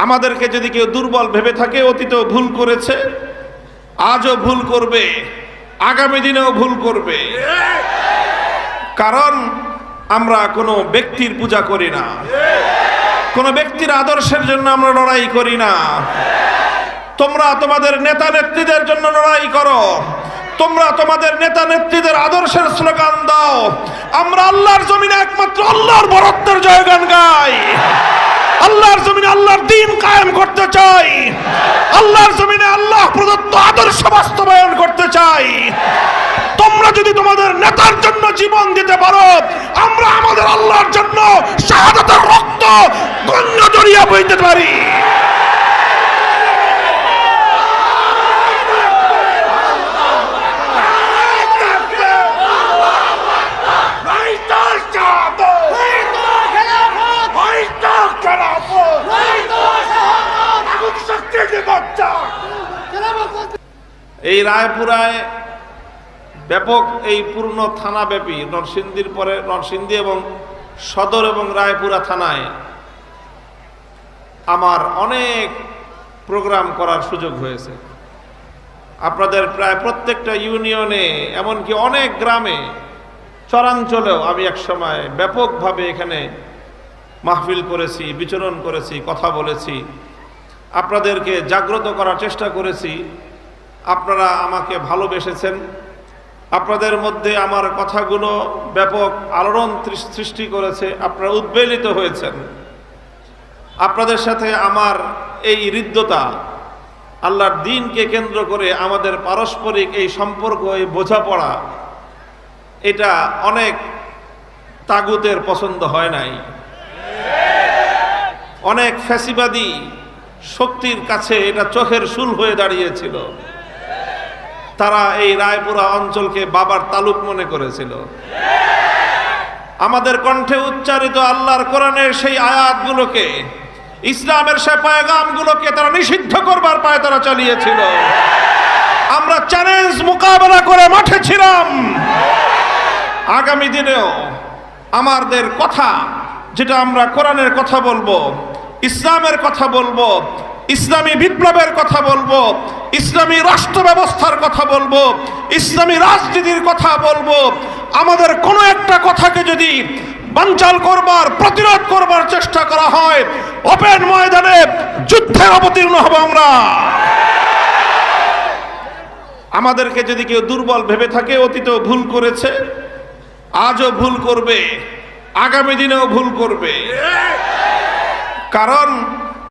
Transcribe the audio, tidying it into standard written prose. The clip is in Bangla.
আমাদেরকে যদি কেউ দুর্বল ভেবে থাকে, অতীতেও ভুল করেছে, আজও ভুল করবে, আগামী দিনেও ভুল করবে। কারণ আমরা কোনো ব্যক্তির পূজা করি না, কোনো ব্যক্তির আদর্শের জন্য আমরা লড়াই করি না। তোমরা তোমাদের নেতা নেত্রীদের জন্য লড়াই করো, তোমরা তোমাদের নেতা নেত্রীদের আদর্শের স্লোগান দাও। আমরা আল্লাহর জমিনে একমাত্র আল্লাহর বরত্বের জয়গান গাই। আল্লাহর জমিনে আল্লাহর দ্বীন কায়েম করতে চাই, আল্লাহর জমিনে আল্লাহ প্রদত্ত আদর্শ বাস্তবায়ন করতে চাই। তোমরা যদি তোমাদের নেতার জন্য জীবন দিতে পারো, আমরা আমাদের আল্লাহর জন্য শাহাদাতের রক্ত গঙ্গা জড়িয়ে বইতে পারি। এই রায়পুরায় ব্যাপক, এই পূর্ণ থানাব্যাপী নরসিংদীর পরে নরসিংদী এবং সদর এবং রায়পুরা থানায় আমার অনেক প্রোগ্রাম করার সুযোগ হয়েছে। আপনাদের প্রায় প্রত্যেকটা ইউনিয়নে, এমনকি অনেক গ্রামে, চরাঞ্চলেও আমি একসময় ব্যাপকভাবে এখানে মাহফিল করেছি, বিচরণ করেছি, কথা বলেছি, আপনাদেরকে জাগ্রত করার চেষ্টা করেছি। আপনারা আমাকে ভালোবেসেছেন, আপনাদের মধ্যে আমার কথাগুলো ব্যাপক আলোড়ন সৃষ্টি করেছে, আপনারা উদ্বেলিত হয়েছেন। আপনাদের সাথে আমার এই হৃদ্যতা, আল্লাহর দ্বীনকে কেন্দ্র করে আমাদের পারস্পরিক এই সম্পর্ক, এই বোঝাপড়া, এটা অনেক তাগুতের পছন্দ হয় নাই। অনেক ফ্যাসিবাদী শক্তির কাছে এটা চোখের শুল হয়ে দাঁড়িয়েছিল। তারা এই রায়পুরা অঞ্চলকে বাবার তালুক মনে করেছিল। আমাদের কণ্ঠে উচ্চারিত আল্লাহর কোরআনের সেই আয়াতগুলোকে, ইসলামের সে পয়গামগুলোকে তারা নিষিদ্ধ করবার পায়ে তারা চালিয়েছিল। আমরা চ্যালেঞ্জ মোকাবেলা করে মাঠে ছিলাম। আগামী দিনেও আমাদের কথা, যেটা আমরা কোরআনের কথা বলবো, ইসলামের কথা বলবো, ইসলামী বিপ্লবের কথা বলবো, ইসলামী রাষ্ট্র ব্যবস্থার কথা বলবো, ইসলামী রাজনীতির কথা বলবো। আমাদের কোনো একটা কথাকে যদি বানচাল করবার, প্রতিরোধ করবার চেষ্টা করা হয়, ওপেন ময়দানে যুদ্ধে অবতীর্ণ হব আমরা। আমাদেরকে যদি কেউ দুর্বল ভেবে থাকে, অতীতেও ভুল করেছে, আজও ভুল করবে, আগামী দিনেও ভুল করবে। কারণ